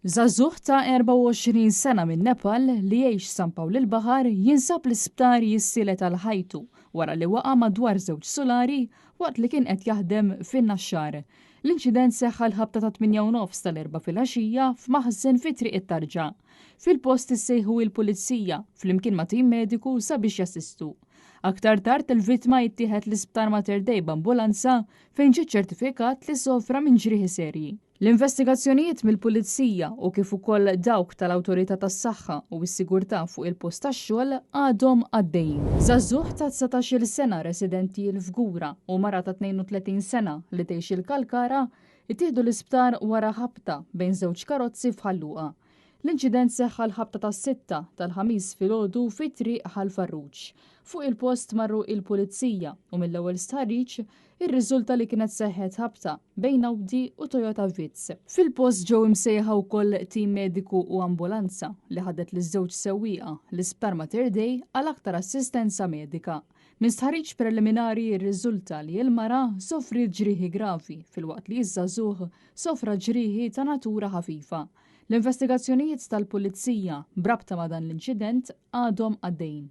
Żagħżugħ ta' 24 sena minn Nepal li jgħix San Pawl il-Baħar jinsab l-isptar jissilet għal ħajtu wara li waqa' madwar żewġ solari waqt li kien qed jaħdem fin-naxxar. L-inċident seħħ l-ħabta ta' 8:09 tal-4 filgħaxija f'maħżen fi triq it-Tarġa. Fil-post issejħu l-pulizija flimkien ma' tim mediku sabiex jassistu. Aktar tard il-vittma jittieħed l-isptar Mater Dei b'ambulanza fejn ġie ċertifikat li sofra minn ġrieħi serji. L-investigazzjonijiet mill-pulizija u kif ukoll dawk tal-Awtorità tas-Saħħa u s-Sigurtà fuq il-post tax-xogħol għadhom għaddejjin. Żagħżugħ ta' 19-il sena residenti l-Fgura u mara ta' 32 sena li tgħix il-Kalkara ittieħdu l-isptar wara ħabta bejn żewġ karozzi f'Ħalluqa. L-inċident seħħ l-ħabta tas-6 tal-ħamis filgħodu fit-triq ħal-Farruġ. Fuq il-post marru il-pulizija u mill-ewwel stħarriġ ir-riżulta li kienet seħħet ħabta bejn Audi u Toyota Vitz. Fil-post ġew imsejħa wkoll tim mediku u ambulanza li ħadet liż-żewġ sewwieqa l-isptar Mater Dei għal aktar assistenza medika. Min stħarriġ preliminari r-riżulta li l-mara sofri ġrieħi gravi filwaqt li ż-żagħżugħ sofra ġrieħi ta' natura ħafifa. L-investigazzjonijiet tal-pulizija brabta ma' dan l-inċident għadhom għaddejjin.